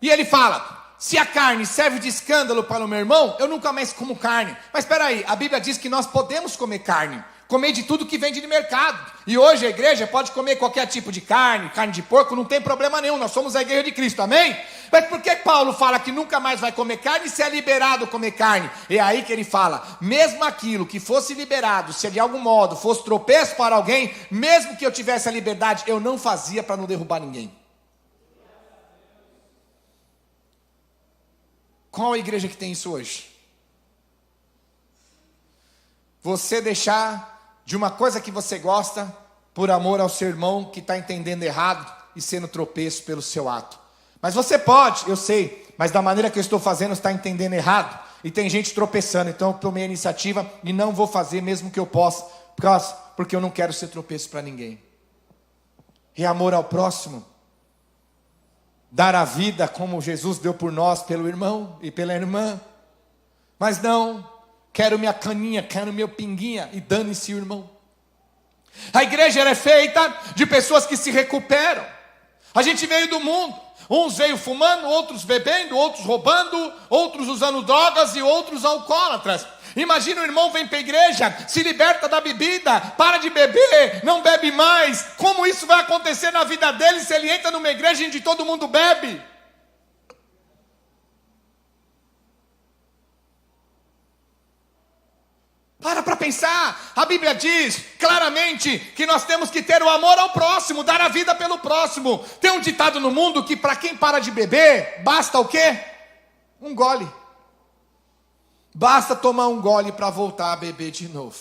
E ele fala: se a carne serve de escândalo para o meu irmão, eu nunca mais como carne. Mas espera aí, a Bíblia diz que nós podemos comer carne. Comer de tudo que vende de mercado. E hoje a igreja pode comer qualquer tipo de carne, carne de porco, não tem problema nenhum. Nós somos a igreja de Cristo, amém? Mas por que Paulo fala que nunca mais vai comer carne se é liberado comer carne? É aí que ele fala: mesmo aquilo que fosse liberado, se de algum modo fosse tropeço para alguém, mesmo que eu tivesse a liberdade, eu não fazia para não derrubar ninguém. Qual a igreja que tem isso hoje? Você deixar de uma coisa que você gosta, por amor ao seu irmão que está entendendo errado e sendo tropeço pelo seu ato. Mas você pode, eu sei, mas da maneira que eu estou fazendo está entendendo errado. E tem gente tropeçando, então eu tomei a iniciativa e não vou fazer mesmo que eu possa, porque eu não quero ser tropeço para ninguém. É amor ao próximo. Dar a vida como Jesus deu por nós, pelo irmão e pela irmã. Mas não, quero minha caninha, quero meu pinguinha, e dane-se o irmão. A igreja é feita de pessoas que se recuperam. A gente veio do mundo, uns veio fumando, outros bebendo, outros roubando, outros usando drogas e outros alcoólatras. Imagina o irmão vem para a igreja, se liberta da bebida, para de beber, não bebe mais. Como isso vai acontecer na vida dele se ele entra numa igreja onde todo mundo bebe? Para pensar, a Bíblia diz claramente que nós temos que ter o amor ao próximo, dar a vida pelo próximo. Tem um ditado no mundo que para quem para de beber, basta o quê? Um gole. Basta tomar um gole para voltar a beber de novo.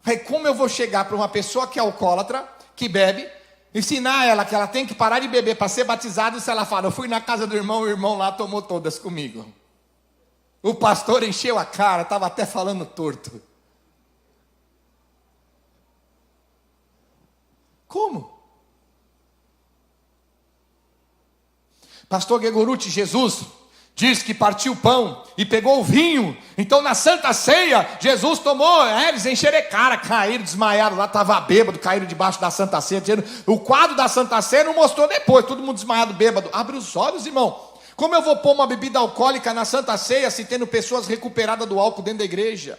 Aí como eu vou chegar para uma pessoa que é alcoólatra, que bebe, ensinar ela que ela tem que parar de beber para ser batizada, se ela fala: eu fui na casa do irmão, o irmão lá tomou todas comigo. O pastor encheu a cara, estava até falando torto. Como? Pastor Gregoruti, Jesus diz que partiu o pão e pegou o vinho. Então na Santa Ceia, Jesus tomou, eles encheram a cara, caíram, desmaiaram lá, estava bêbado, caíram debaixo da Santa Ceia. O quadro da Santa Ceia não mostrou depois, todo mundo desmaiado, bêbado. Abre os olhos, irmão. Como eu vou pôr uma bebida alcoólica na Santa Ceia se tendo pessoas recuperadas do álcool dentro da igreja?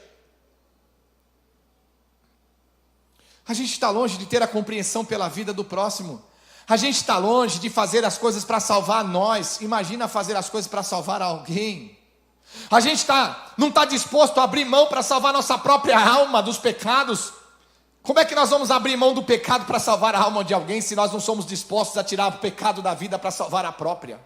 A gente está longe de ter a compreensão pela vida do próximo. A gente está longe de fazer as coisas para salvar nós. Imagina fazer as coisas para salvar alguém. A gente não está disposto a abrir mão para salvar nossa própria alma dos pecados. Como é que nós vamos abrir mão do pecado para salvar a alma de alguém, se nós não somos dispostos a tirar o pecado da vida para salvar a própria?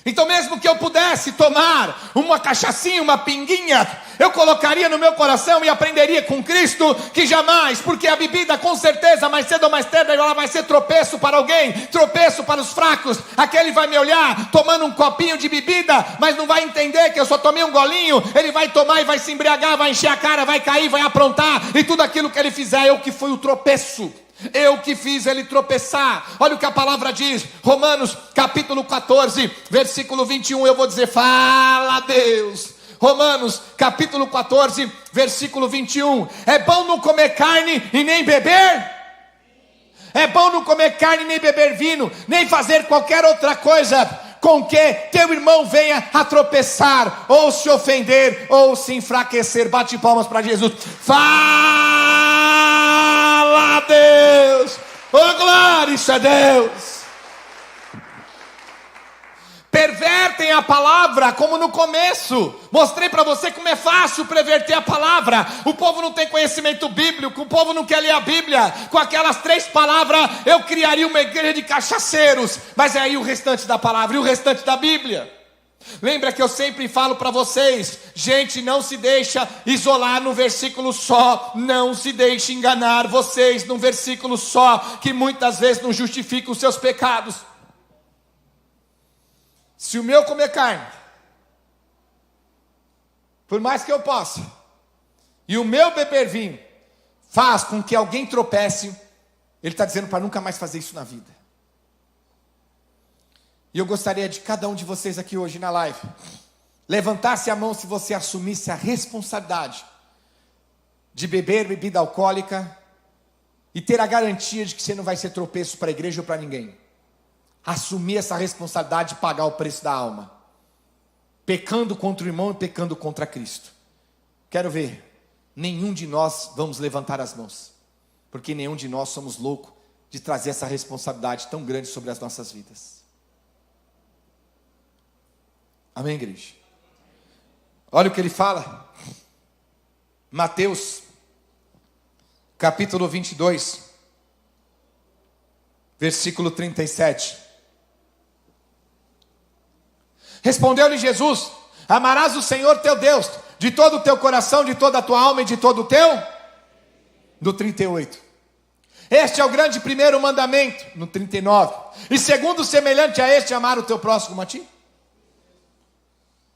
Então mesmo que eu pudesse tomar uma cachaçinha, uma pinguinha, eu colocaria no meu coração e aprenderia com Cristo que jamais, porque a bebida com certeza mais cedo ou mais tarde ela vai ser tropeço para alguém, tropeço para os fracos. Aquele vai me olhar tomando um copinho de bebida, mas não vai entender que eu só tomei um golinho. Ele vai tomar e vai se embriagar, vai encher a cara, vai cair, vai aprontar, e tudo aquilo que ele fizer eu que fui o tropeço. Eu que fiz ele tropeçar. Olha o que a palavra diz, Romanos capítulo 14, versículo 21, eu vou dizer, fala Deus. Romanos capítulo 14, versículo 21, é bom não comer carne e nem beber? É bom não comer carne nem beber vinho, nem fazer qualquer outra coisa com que teu irmão venha a tropeçar, ou se ofender, ou se enfraquecer. Bate palmas para Jesus. Fala Deus, oh glória, isso é Deus. Pervertem a palavra, como no começo. Mostrei para você como é fácil perverter a palavra. O povo não tem conhecimento bíblico, o povo não quer ler a Bíblia. Com aquelas 3 palavras eu criaria uma igreja de cachaceiros. Mas é aí o restante da palavra e o restante da Bíblia. Lembra que eu sempre falo para vocês, gente, não se deixa isolar no versículo só, não se deixe enganar vocês num versículo só, que muitas vezes não justifica os seus pecados. Se o meu comer carne, por mais que eu possa, e o meu beber vinho, faz com que alguém tropece, ele está dizendo para nunca mais fazer isso na vida. E eu gostaria de cada um de vocês aqui hoje na live, levantasse a mão se você assumisse a responsabilidade de beber bebida alcoólica e ter a garantia de que você não vai ser tropeço para a igreja ou para ninguém. Assumir essa responsabilidade de pagar o preço da alma, pecando contra o irmão e pecando contra Cristo. Quero ver, nenhum de nós vamos levantar as mãos, porque nenhum de nós somos loucos de trazer essa responsabilidade tão grande sobre as nossas vidas. Amém, igreja? Olha o que ele fala, Mateus capítulo 22, versículo 37. Respondeu-lhe Jesus, amarás o Senhor teu Deus de todo o teu coração, de toda a tua alma e de todo o teu... No 38. Este é o grande primeiro mandamento. No 39. E segundo semelhante a este, amar o teu próximo como a ti.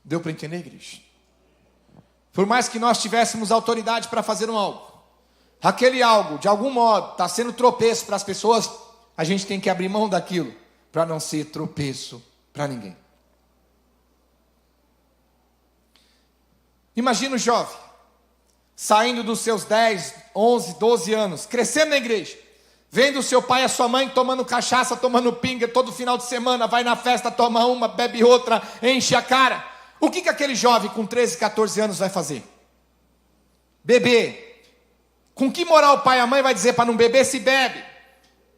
Deu para entender, igreja? Por mais que nós tivéssemos autoridade para fazer um algo, aquele algo, de algum modo, está sendo tropeço para as pessoas, a gente tem que abrir mão daquilo, para não ser tropeço para ninguém. Imagina o jovem, saindo dos seus 10, 11, 12 anos, crescendo na igreja, vendo o seu pai e a sua mãe tomando cachaça, tomando pinga, todo final de semana, vai na festa, toma uma, bebe outra, enche a cara. O que aquele jovem com 13, 14 anos vai fazer? Beber. Com que moral o pai e a mãe vai dizer para não beber se bebe?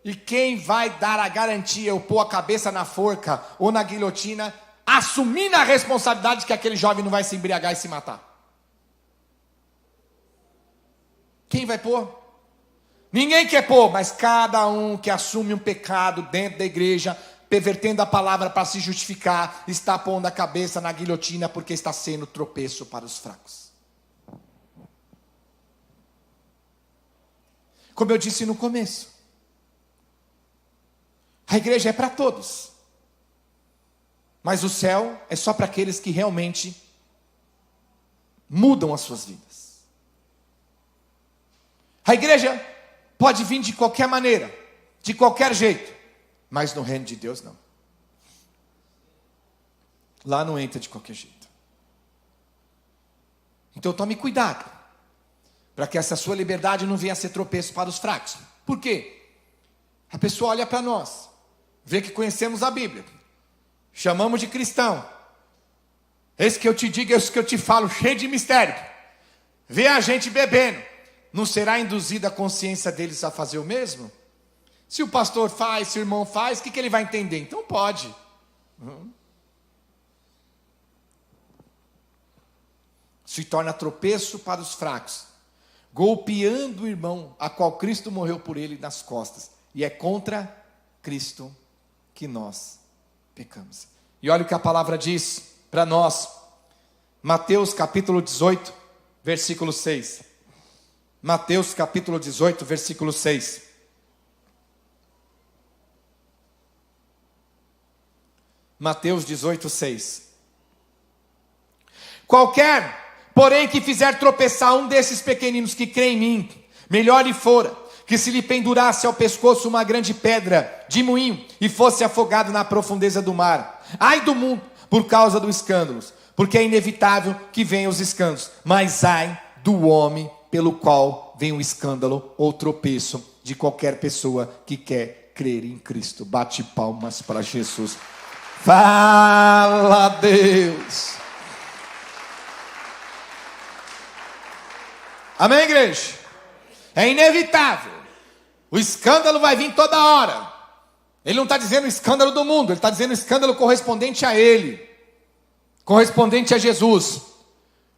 E quem vai dar a garantia, ou pôr a cabeça na forca ou na guilhotina, assumindo a responsabilidade de que aquele jovem não vai se embriagar e se matar? Quem vai pôr? Ninguém quer pôr, mas cada um que assume um pecado dentro da igreja, pervertendo a palavra para se justificar, está pondo a cabeça na guilhotina porque está sendo tropeço para os fracos. Como eu disse no começo, a igreja é para todos, mas o céu é só para aqueles que realmente mudam as suas vidas. A igreja pode vir de qualquer maneira, de qualquer jeito, mas no reino de Deus não. Lá não entra de qualquer jeito. Então tome cuidado, para que essa sua liberdade não venha a ser tropeço para os fracos. Por quê? A pessoa olha para nós, vê que conhecemos a Bíblia, chamamos de cristão, Esse que eu te digo, esse que eu te falo, cheio de mistério. Vê a gente bebendo. Não será induzida a consciência deles a fazer o mesmo? Se o pastor faz, se o irmão faz, o que ele vai entender? Então pode. Se torna tropeço para os fracos, golpeando o irmão, a qual Cristo morreu por ele nas costas. E é contra Cristo que nós pecamos. E olha o que a palavra diz para nós. Mateus capítulo 18, versículo 6. Mateus capítulo 18, versículo 6. Mateus 18, 6. Qualquer, porém, que fizer tropeçar um desses pequeninos que crê em mim, melhor lhe fora que se lhe pendurasse ao pescoço uma grande pedra de moinho e fosse afogado na profundeza do mar. Ai do mundo por causa dos escândalos, porque é inevitável que venham os escândalos, mas ai do homem pelo qual vem o escândalo ou tropeço de qualquer pessoa que quer crer em Cristo. Bate palmas para Jesus. Fala, Deus. Amém, igreja? É inevitável. O escândalo vai vir toda hora. Ele não está dizendo o escândalo do mundo, ele está dizendo o escândalo correspondente a ele, correspondente a Jesus.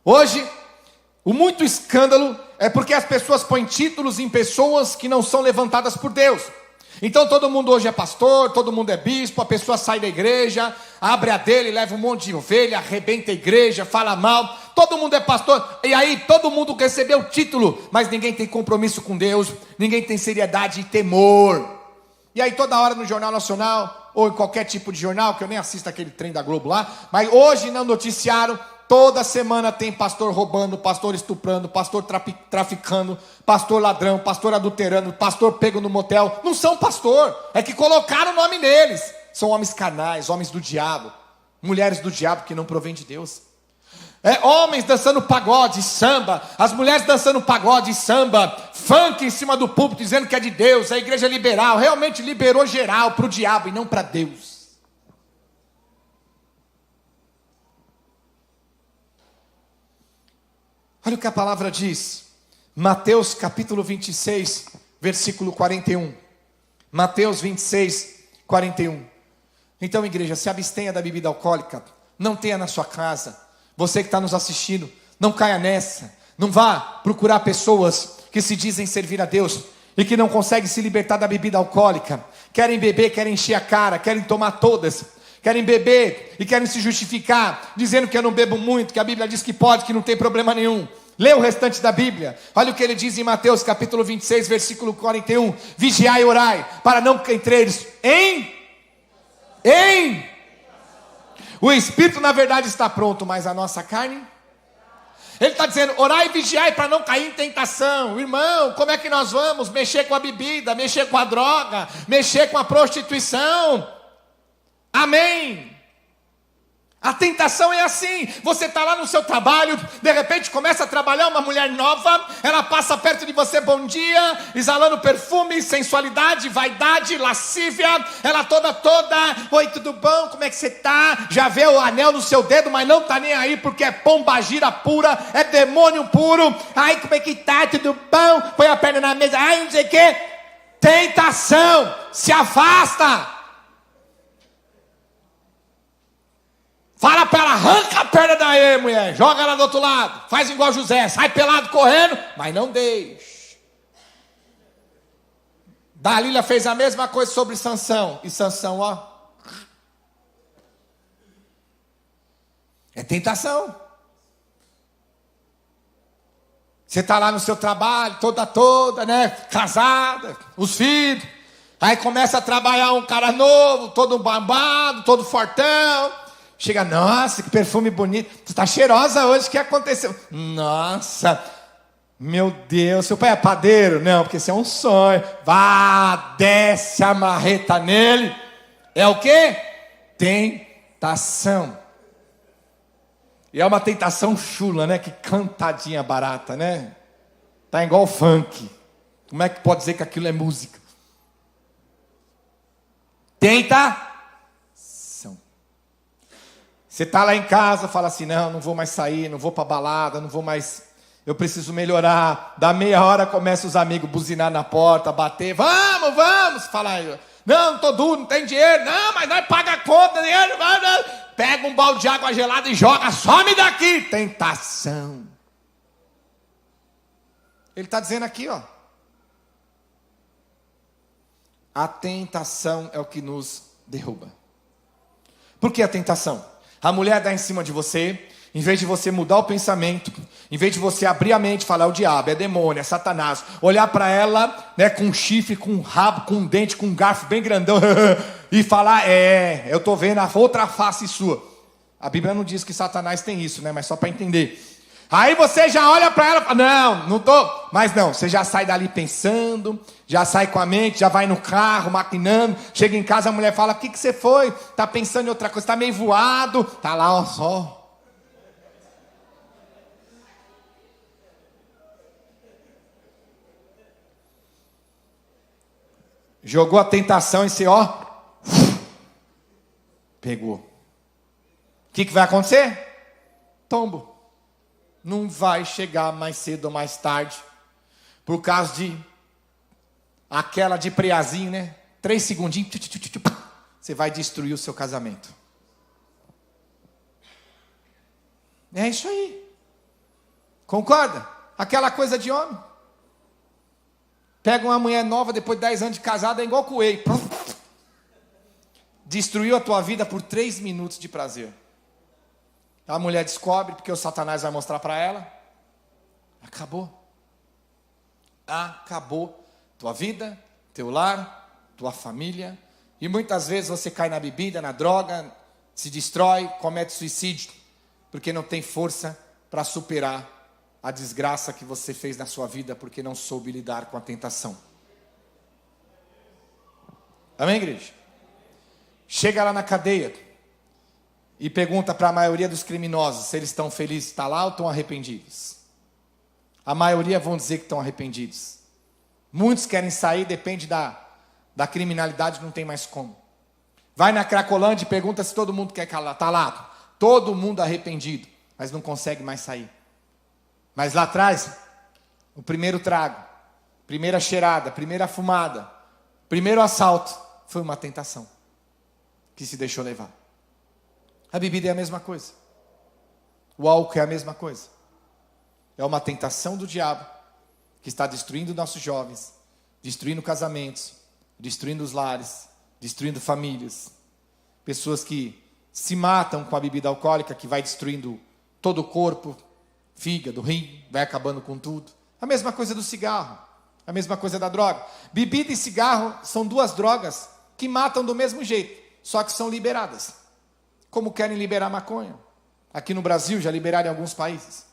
Hoje, o muito escândalo é porque as pessoas põem títulos em pessoas que não são levantadas por Deus. Então todo mundo hoje é pastor, todo mundo é bispo, a pessoa sai da igreja, abre a dele, leva um monte de ovelha, arrebenta a igreja, fala mal, todo mundo é pastor, e aí todo mundo recebeu o título, mas ninguém tem compromisso com Deus, ninguém tem seriedade e temor. E aí toda hora no Jornal Nacional, ou em qualquer tipo de jornal, que eu nem assisto aquele trem da Globo lá, mas hoje no noticiário, toda semana tem pastor roubando, pastor estuprando, pastor traficando, pastor ladrão, pastor adulterando, pastor pego no motel. Não são pastor, é que colocaram o nome neles. São homens carnais, homens do diabo, mulheres do diabo que não provém de Deus. Homens dançando pagode, samba, as mulheres dançando pagode, samba, funk em cima do púlpito dizendo que é de Deus, a igreja liberal, realmente liberou geral para o diabo e não para Deus. Olha o que a palavra diz, Mateus capítulo 26, versículo 41. Mateus 26, 41. Então, igreja, se abstenha da bebida alcoólica, não tenha na sua casa. Você que está nos assistindo, não caia nessa. Não vá procurar pessoas que se dizem servir a Deus e que não conseguem se libertar da bebida alcoólica. Querem beber, querem encher a cara, querem tomar todas. Querem beber e querem se justificar, dizendo que eu não bebo muito, que a Bíblia diz que pode, que não tem problema nenhum. Lê o restante da Bíblia. Olha o que ele diz em Mateus capítulo 26, versículo 41. Vigiai e orai, para não entreres em... O espírito na verdade está pronto, mas a nossa carne... Ele está dizendo, orai e vigiai para não cair em tentação. Irmão, como é que nós vamos mexer com a bebida, mexer com a droga, mexer com a prostituição? Amém. A tentação é assim, você está lá no seu trabalho, de repente começa a trabalhar uma mulher nova, ela passa perto de você, bom dia, exalando perfume, sensualidade, vaidade, lascívia, ela toda, oi, tudo bom, como é que você está? Já vê o anel no seu dedo, mas não está nem aí, porque é pombagira pura, é demônio puro, ai, como é que tá, tudo bom? Põe a perna na mesa, ai, não sei o que, tentação, se afasta. Fala para ela, arranca a perna daí, mulher, joga ela do outro lado, faz igual José, sai pelado correndo, mas não deixe. Dalila fez a mesma coisa sobre Sansão, e Sansão, ó, é tentação. Você está lá no seu trabalho, toda, né, casada, os filhos, aí começa a trabalhar um cara novo, todo bambado, todo fortão. Chega, nossa, que perfume bonito. Você está cheirosa hoje, o que aconteceu? Nossa, meu Deus, seu pai é padeiro? Não, porque isso é um sonho. Vá, desce a marreta nele. É o quê? Tentação. E é uma tentação chula, né? Que cantadinha barata, né? Tá igual o funk. Como é que pode dizer que aquilo é música? Você está lá em casa, fala assim, não vou mais sair, não vou para balada, não vou mais, eu preciso melhorar. Da meia hora começa os amigos buzinar na porta, bater, vamos, fala, não estou duro, não tem dinheiro, não, mas nós paga a conta, dinheiro, não. Pega um balde de água gelada e joga, some daqui, tentação. Ele está dizendo aqui, ó, a tentação é o que nos derruba. Por que a tentação? A mulher dá em cima de você, em vez de você mudar o pensamento, em vez de você abrir a mente e falar, é o diabo, é demônio, é Satanás, olhar para ela, né, com um chifre, com um rabo, com um dente, com um garfo bem grandão, e falar, eu estou vendo a outra face sua. A Bíblia não diz que Satanás tem isso, né, mas só para entender. Aí você já olha para ela e fala, não estou, mas não, você já sai dali pensando, já sai com a mente, já vai no carro, maquinando, chega em casa, a mulher fala, o que você foi? Está pensando em outra coisa, está meio voado, está lá, ó, só. Jogou a tentação e você, ó, pegou. O que vai acontecer? Tombo. Não vai chegar mais cedo ou mais tarde, por causa de aquela de preazinho, né? 3 segundinhos, você vai destruir o seu casamento. É isso aí. Concorda? Aquela coisa de homem. Pega uma mulher nova, depois de 10 anos de casada, é igual coelho. Destruiu a tua vida por 3 minutos de prazer. A mulher descobre, porque o Satanás vai mostrar para ela. Acabou. Acabou. Tua vida, teu lar, tua família. E muitas vezes você cai na bebida, na droga, se destrói, comete suicídio, porque não tem força para superar a desgraça que você fez na sua vida, porque não soube lidar com a tentação. Amém, igreja? Chega lá na cadeia e pergunta para a maioria dos criminosos se eles estão felizes, estão lá ou estão arrependidos. A maioria vão dizer que estão arrependidos. Muitos querem sair, depende da criminalidade, não tem mais como. Vai na Cracolândia e pergunta se todo mundo quer calar. Está lá, todo mundo arrependido, mas não consegue mais sair. Mas lá atrás, o primeiro trago, primeira cheirada, primeira fumada, primeiro assalto, foi uma tentação que se deixou levar. A bebida é a mesma coisa. O álcool é a mesma coisa. É uma tentação do diabo que está destruindo nossos jovens, destruindo casamentos, destruindo os lares, destruindo famílias. Pessoas que se matam com a bebida alcoólica, que vai destruindo todo o corpo, fígado, rim, vai acabando com tudo. A mesma coisa do cigarro, a mesma coisa da droga. Bebida e cigarro são 2 drogas que matam do mesmo jeito, só que são liberadas. Como querem liberar maconha. Aqui no Brasil já liberaram em alguns países.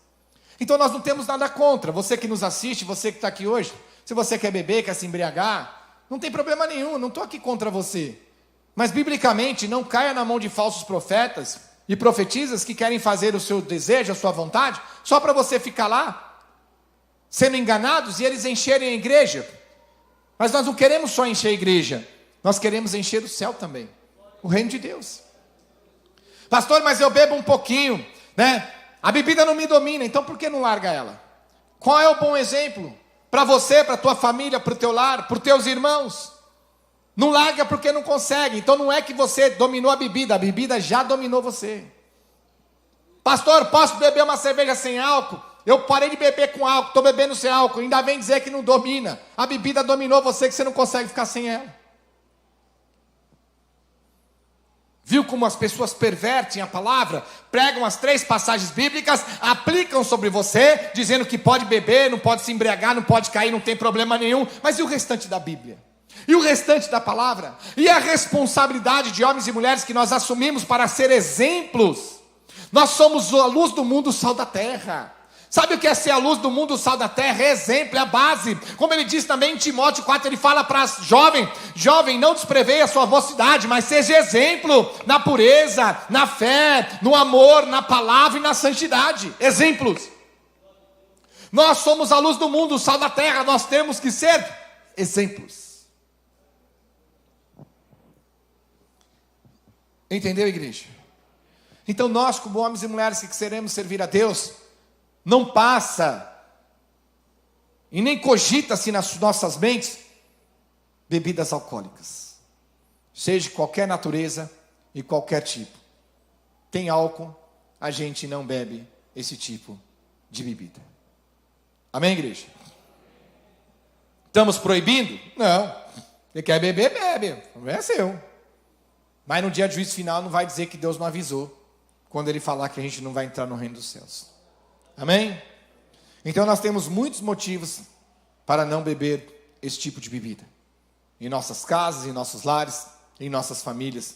Então nós não temos nada contra. Você que nos assiste, você que está aqui hoje, se você quer beber, quer se embriagar, não tem problema nenhum, não estou aqui contra você. Mas biblicamente não caia na mão de falsos profetas e profetisas que querem fazer o seu desejo, a sua vontade, só para você ficar lá, sendo enganados e eles encherem a igreja. Mas nós não queremos só encher a igreja, nós queremos encher o céu também, o reino de Deus. Pastor, mas eu bebo um pouquinho, né? A bebida não me domina, então por que não larga ela? Qual é o bom exemplo? Para você, para a tua família, para o teu lar, para os teus irmãos. Não larga porque não consegue. Então não é que você dominou a bebida já dominou você. Pastor, posso beber uma cerveja sem álcool? Eu parei de beber com álcool, estou bebendo sem álcool, ainda vem dizer que não domina. A bebida dominou você, que você não consegue ficar sem ela. Viu como as pessoas pervertem a palavra? Pregam as 3 passagens bíblicas, aplicam sobre você, dizendo que pode beber, não pode se embriagar, não pode cair, não tem problema nenhum. Mas e o restante da Bíblia? E o restante da palavra? E a responsabilidade de homens e mulheres que nós assumimos para ser exemplos? Nós somos a luz do mundo, o sal da terra. Sabe o que é ser a luz do mundo, o sal da terra? É exemplo, é a base. Como ele diz também em Timóteo 4, ele fala para jovem, não despreveia a sua mocidade, mas seja exemplo na pureza, na fé, no amor, na palavra e na santidade. Exemplos. Nós somos a luz do mundo, o sal da terra, nós temos que ser exemplos. Entendeu, igreja? Então nós, como homens e mulheres que queremos servir a Deus, não passa e nem cogita-se nas nossas mentes bebidas alcoólicas, seja de qualquer natureza e qualquer tipo. Tem álcool, a gente não bebe esse tipo de bebida. Amém, igreja? Estamos proibindo? Não. Você quer beber, bebe. Não é seu. Mas no dia do juízo final não vai dizer que Deus não avisou quando Ele falar que a gente não vai entrar no reino dos céus. Amém? Então nós temos muitos motivos para não beber esse tipo de bebida. Em nossas casas, em nossos lares, em nossas famílias.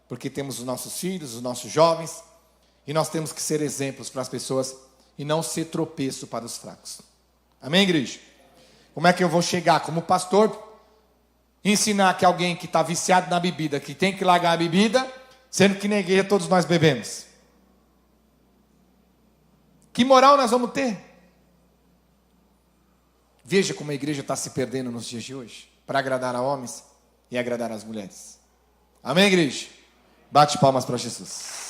Porque temos os nossos filhos, os nossos jovens. E nós temos que ser exemplos para as pessoas e não ser tropeço para os fracos. Amém, igreja? Como é que eu vou chegar como pastor e ensinar que alguém que está viciado na bebida, que tem que largar a bebida, sendo que na igreja todos nós bebemos? Que moral nós vamos ter? Veja como a igreja está se perdendo nos dias de hoje, para agradar a homens e agradar as mulheres. Amém, igreja? Bate palmas para Jesus.